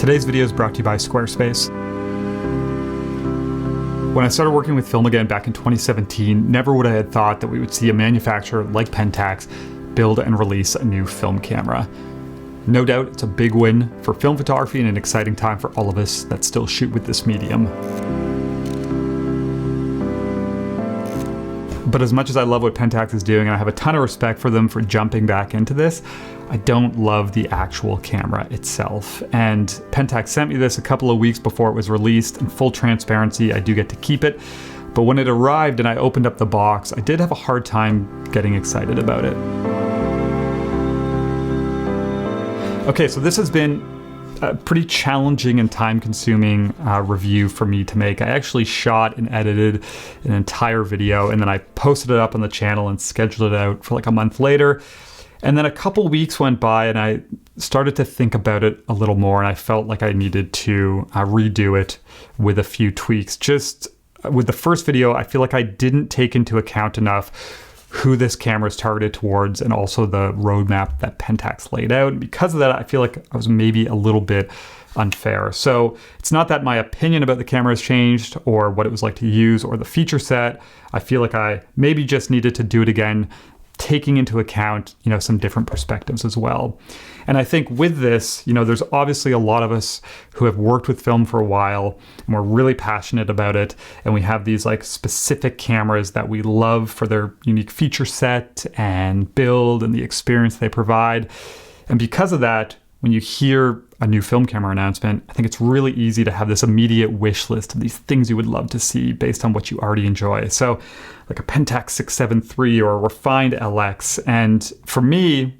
Today's video is brought to you by Squarespace. When I started working with film again back in 2017, never would I have thought that we would see a manufacturer like Pentax build and release a new film camera. No doubt it's a big win for film photography and an exciting time for all of us that still shoot with this medium. But as much as I love what Pentax is doing, and I have a ton of respect for them for jumping back into this, I don't love the actual camera itself. And Pentax sent me this a couple of weeks before it was released. In full transparency, I do get to keep it. But when it arrived and I opened up the box, I did have a hard time getting excited about it. Okay, so this has been a pretty challenging and time-consuming review for me to make. I actually shot and edited an entire video, and then I posted it up on the channel and scheduled it out for like a month later. And then a couple weeks went by and I started to think about it a little more, and I felt like I needed to redo it with a few tweaks. Just with the first video, I feel like I didn't take into account enough who this camera is targeted towards and also the roadmap that Pentax laid out. And because of that, I feel like I was maybe a little bit unfair. So it's not that my opinion about the camera has changed or what it was like to use or the feature set. I feel like I maybe just needed to do it again, taking into account, some different perspectives as well. And I think with this, there's obviously a lot of us who have worked with film for a while and we're really passionate about it. And we have these like specific cameras that we love for their unique feature set and build and the experience they provide. And because of that, when you hear a new film camera announcement, I think it's really easy to have this immediate wish list of these things you would love to see based on what you already enjoy. So like a Pentax 673 or a refined LX. And for me,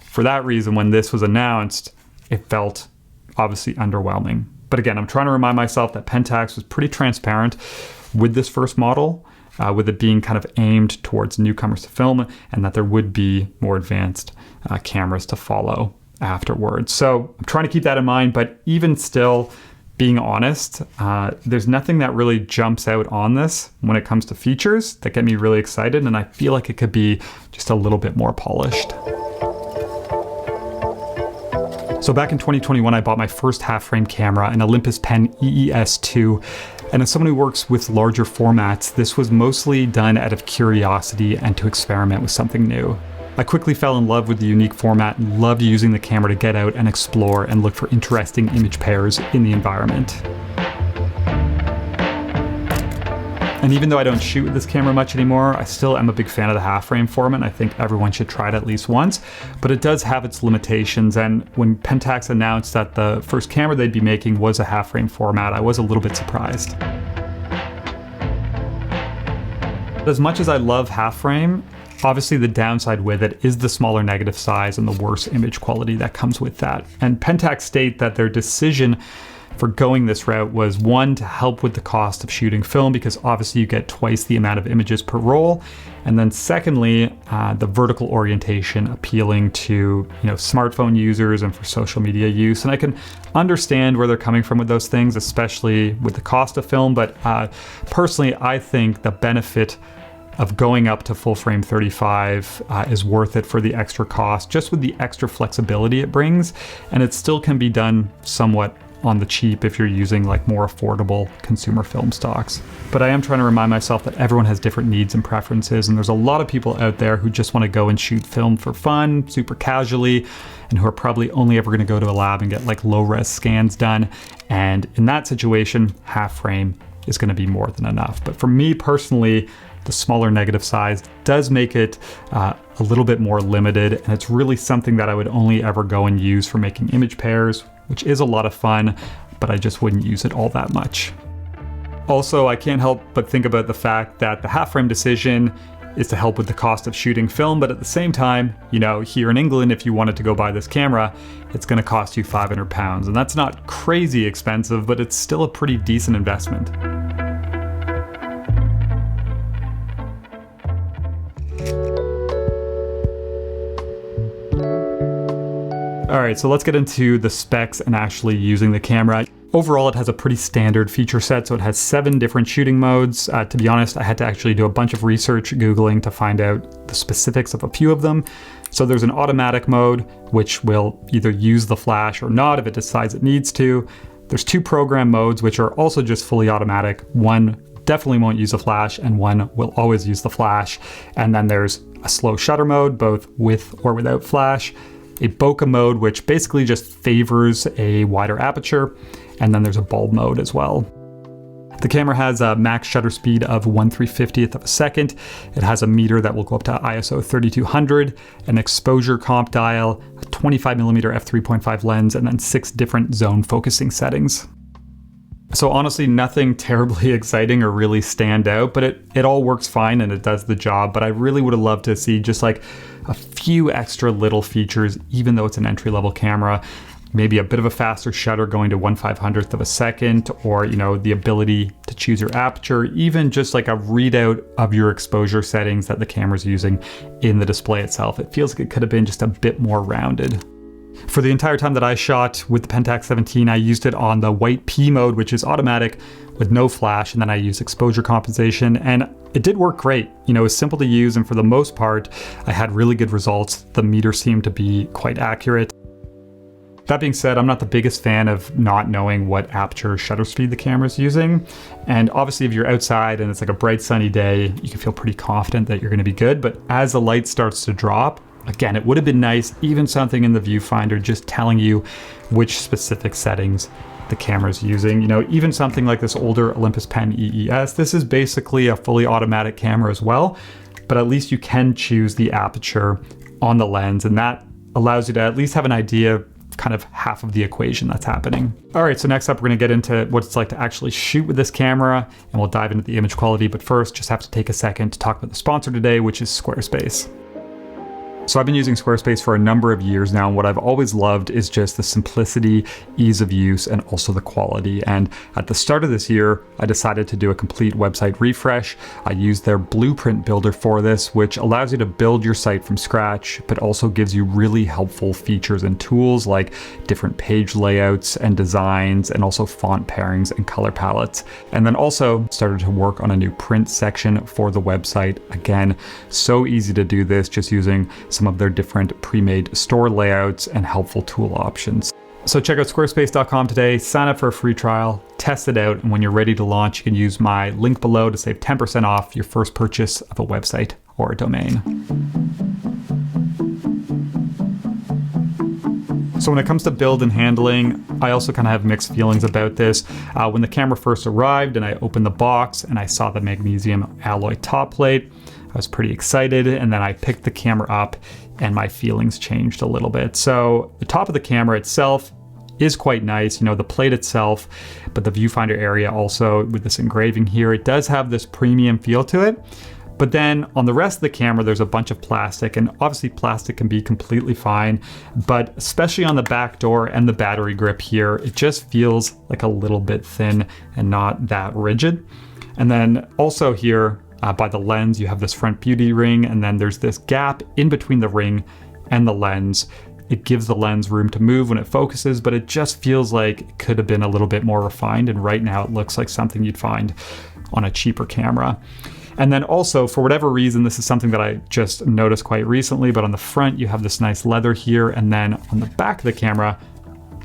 for that reason, when this was announced, it felt obviously underwhelming. But again, I'm trying to remind myself that Pentax was pretty transparent with this first model, with it being kind of aimed towards newcomers to film, and that there would be more advanced cameras to follow afterwards. So I'm trying to keep that in mind, but even still, being honest, there's nothing that really jumps out on this when it comes to features that get me really excited, and I feel like it could be just a little bit more polished. So back in 2021, I bought my first half-frame camera, an Olympus Pen EES2. And as someone who works with larger formats, this was mostly done out of curiosity and to experiment with something new. I quickly fell in love with the unique format and loved using the camera to get out and explore and look for interesting image pairs in the environment. And even though I don't shoot with this camera much anymore, I still am a big fan of the half-frame format. I think everyone should try it at least once, but it does have its limitations. And when Pentax announced that the first camera they'd be making was a half-frame format, I was a little bit surprised. As much as I love half-frame, obviously the downside with it is the smaller negative size and the worse image quality that comes with that. And Pentax state that their decision for going this route was, one, to help with the cost of shooting film, because obviously you get twice the amount of images per roll. And then secondly, the vertical orientation appealing to smartphone users and for social media use. And I can understand where they're coming from with those things, especially with the cost of film. But personally, I think the benefit of going up to full frame 35 is worth it for the extra cost, just with the extra flexibility it brings. And it still can be done somewhat on the cheap if you're using like more affordable consumer film stocks. But I am trying to remind myself that everyone has different needs and preferences, and there's a lot of people out there who just want to go and shoot film for fun, super casually, and who are probably only ever going to go to a lab and get like low-res scans done. And in that situation, half frame is going to be more than enough. But for me personally, the smaller negative size does make it a little bit more limited, and it's really something that I would only ever go and use for making image pairs, which is a lot of fun, but I just wouldn't use it all that much. Also, I can't help but think about the fact that the half-frame decision is to help with the cost of shooting film, but at the same time, here in England, if you wanted to go buy this camera, it's going to cost you £500, and that's not crazy expensive, but it's still a pretty decent investment. All right, so let's get into the specs and actually using the camera. Overall, it has a pretty standard feature set, so it has 7 different shooting modes. To be honest, I had to actually do a bunch of research Googling to find out the specifics of a few of them. So there's an automatic mode, which will either use the flash or not if it decides it needs to. There's 2 program modes, which are also just fully automatic. One definitely won't use a flash, and one will always use the flash. And then there's a slow shutter mode, both with or without flash. A bokeh mode, which basically just favors a wider aperture. And then there's a bulb mode as well. The camera has a max shutter speed of 1/350th of a second. It has a meter that will go up to ISO 3200, an exposure comp dial, a 25mm f3.5 lens, and then 6 different zone focusing settings. So honestly, nothing terribly exciting or really stand out, but it all works fine and it does the job. But I really would have loved to see just like a few extra little features, even though it's an entry-level camera. Maybe a bit of a faster shutter going to 1/500th of a second, or the ability to choose your aperture, even just like a readout of your exposure settings that the camera's using in the display itself. It feels like it could have been just a bit more rounded. For the entire time that I shot with the Pentax 17, I used it on the white P mode, which is automatic with no flash, and then I used exposure compensation, and it did work great. It was simple to use, and for the most part, I had really good results. The meter seemed to be quite accurate. That being said, I'm not the biggest fan of not knowing what aperture shutter speed the camera's using. And obviously if you're outside and it's like a bright sunny day, you can feel pretty confident that you're gonna be good. But as the light starts to drop, again, it would have been nice, even something in the viewfinder just telling you which specific settings the camera's using. Even something like this older Olympus Pen EES, this is basically a fully automatic camera as well, but at least you can choose the aperture on the lens, and that allows you to at least have an idea of kind of half of the equation that's happening. All right, so next up, we're gonna get into what it's like to actually shoot with this camera, and we'll dive into the image quality, but first, just have to take a second to talk about the sponsor today, which is Squarespace. So I've been using Squarespace for a number of years now, and what I've always loved is just the simplicity, ease of use, and also the quality. And at the start of this year, I decided to do a complete website refresh. I used their blueprint builder for this, which allows you to build your site from scratch, but also gives you really helpful features and tools like different page layouts and designs, and also font pairings and color palettes. And then also started to work on a new print section for the website. Again, so easy to do this just using some of their different pre-made store layouts and helpful tool options. So check out squarespace.com today, sign up for a free trial, test it out, and when you're ready to launch, you can use my link below to save 10% off your first purchase of a website or a domain. So when it comes to build and handling, I also kind of have mixed feelings about this. When the camera first arrived and I opened the box and I saw the magnesium alloy top plate, I was pretty excited, and then I picked the camera up and my feelings changed a little bit. So the top of the camera itself is quite nice, the plate itself, but the viewfinder area also with this engraving here, it does have this premium feel to it. But then on the rest of the camera, there's a bunch of plastic, and obviously plastic can be completely fine, but especially on the back door and the battery grip here, it just feels like a little bit thin and not that rigid. And then also here, by the lens, you have this front beauty ring, and then there's this gap in between the ring and the lens. It gives the lens room to move when it focuses, but it just feels like it could have been a little bit more refined, and right now it looks like something you'd find on a cheaper camera. And then also, for whatever reason, this is something that I just noticed quite recently, but on the front you have this nice leather here, and then on the back of the camera,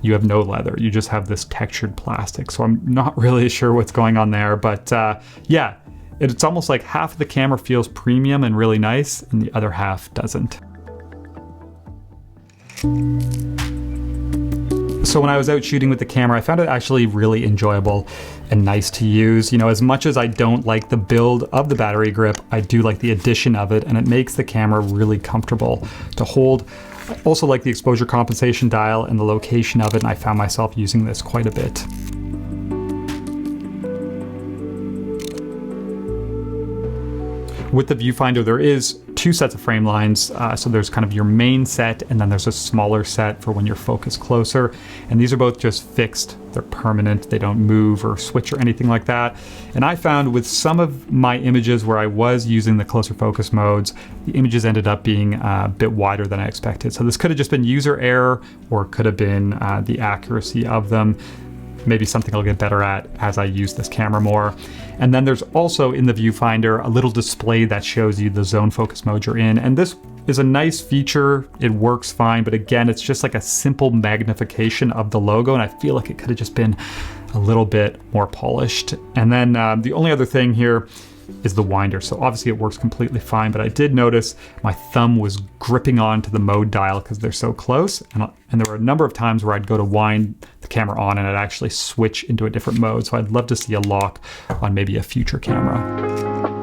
you have no leather. You just have this textured plastic. So I'm not really sure what's going on there, but yeah. It's almost like half of the camera feels premium and really nice, and the other half doesn't. So when I was out shooting with the camera, I found it actually really enjoyable and nice to use. As much as I don't like the build of the battery grip, I do like the addition of it, and it makes the camera really comfortable to hold. I also like the exposure compensation dial and the location of it, and I found myself using this quite a bit. With the viewfinder, there is 2 sets of frame lines. So there's kind of your main set, and then there's a smaller set for when you're focused closer. And these are both just fixed. They're permanent. They don't move or switch or anything like that. And I found with some of my images where I was using the closer focus modes, the images ended up being a bit wider than I expected. So this could have just been user error, or it could have been the accuracy of them. maybe something I'll get better at as I use this camera more. And then there's also in the viewfinder a little display that shows you the zone focus mode you're in. And this is a nice feature. It works fine, but again, it's just like a simple magnification of the logo, and I feel like it could have just been a little bit more polished. And then the only other thing here is the winder. So obviously it works completely fine, but I did notice my thumb was gripping onto the mode dial because they're so close. And there were a number of times where I'd go to wind the camera on and it'd actually switch into a different mode. So I'd love to see a lock on maybe a future camera.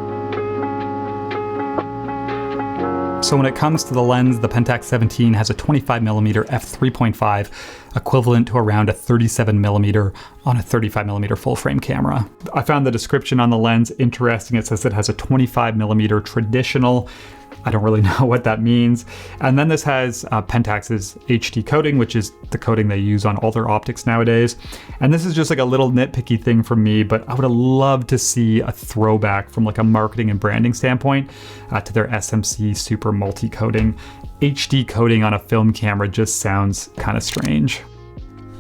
So when it comes to the lens, the Pentax 17 has a 25mm f3.5, equivalent to around a 37mm on a 35mm full frame camera. I found the description on the lens interesting. It says it has a 25mm traditional. I don't really know what that means. And then this has Pentax's HD coating, which is the coating they use on all their optics nowadays. And this is just like a little nitpicky thing for me, but I would have loved to see a throwback from like a marketing and branding standpoint to their SMC Super Multi Coating. HD coating on a film camera just sounds kind of strange.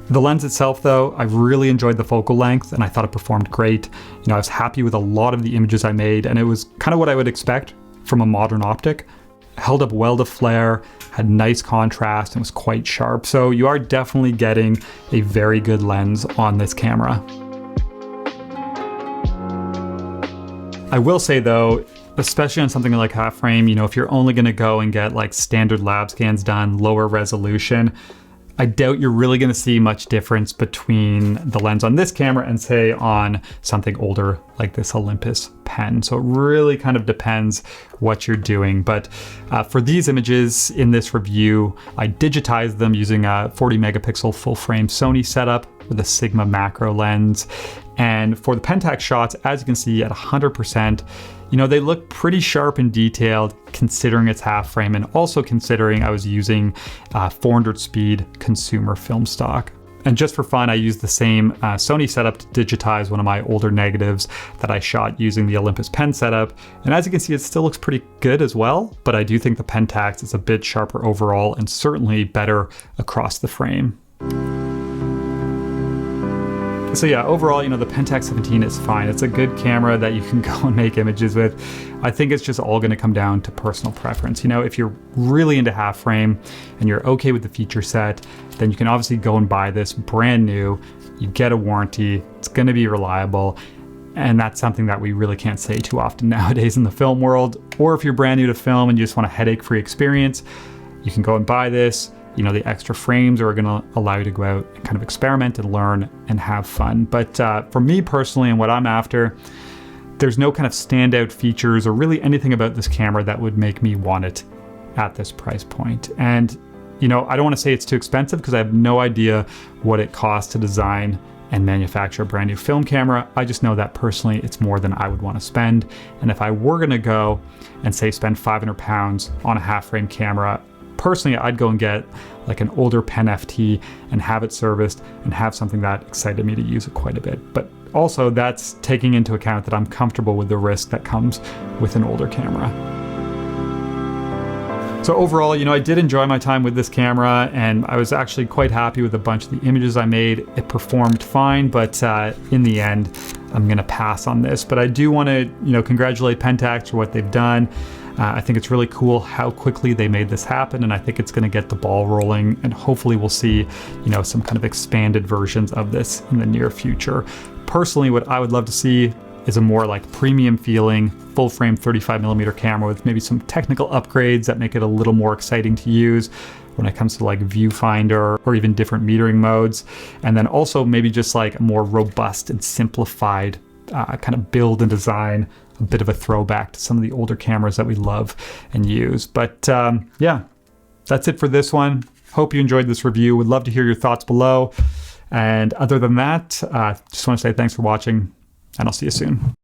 The lens itself though, I really enjoyed the focal length and I thought it performed great. You know, I was happy with a lot of the images I made, and it was kind of what I would expect from a modern optic. Held up well to flare, had nice contrast, and was quite sharp. So you are definitely getting a very good lens on this camera. I will say though, especially on something like half frame, you know, if you're only gonna go and get like standard lab scans done, lower resolution, I doubt you're really going to see much difference between the lens on this camera and say on something older like this Olympus pen. So it really kind of depends what you're doing. But for these images in this review, I digitized them using a 40 megapixel full frame Sony setup with a Sigma macro lens. And for the Pentax shots, as you can see at 100%, you know, they look pretty sharp and detailed considering it's half frame, and also considering I was using 400 speed consumer film stock. And just for fun, I used the same Sony setup to digitize one of my older negatives that I shot using the Olympus pen setup. And as you can see, it still looks pretty good as well, but I do think the Pentax is a bit sharper overall and certainly better across the frame. So yeah, overall, you know, the Pentax 17 is fine. It's a good camera that you can go and make images with. I think it's just all gonna come down to personal preference. You know, if you're really into half frame and you're okay with the feature set, then you can obviously go and buy this brand new. You get a warranty, it's gonna be reliable. And that's something that we really can't say too often nowadays in the film world. Or if you're brand new to film and you just want a headache-free experience, you can go and buy this. You know, the extra frames are going to allow you to go out and kind of experiment and learn and have fun. But for me personally and what I'm after, there's no kind of standout features or really anything about this camera that would make me want it at this price point. And, you know, I don't want to say it's too expensive because I have no idea what it costs to design and manufacture a brand new film camera. I just know that personally it's more than I would want to spend. And if I were going to go and say spend £500 on a half frame camera, personally, I'd go and get like an older Pen FT and have it serviced and have something that excited me to use it quite a bit. But also that's taking into account that I'm comfortable with the risk that comes with an older camera. So overall, you know, I did enjoy my time with this camera and I was actually quite happy with a bunch of the images I made. It performed fine, but in the end, I'm gonna pass on this. But I do wanna, you know, congratulate Pentax for what they've done. I think it's really cool how quickly they made this happen, and I think it's going to get the ball rolling, and hopefully we'll see, you know, some kind of expanded versions of this in the near future. Personally, what I would love to see is a more like premium feeling, full frame 35mm camera with maybe some technical upgrades that make it a little more exciting to use when it comes to like viewfinder or even different metering modes. And then also maybe just like a more robust and simplified kind of build and design, a bit of a throwback to some of the older cameras that we love and use. But yeah, that's it for this one. Hope you enjoyed this review. Would love to hear your thoughts below. And other than that, just want to say thanks for watching, and I'll see you soon.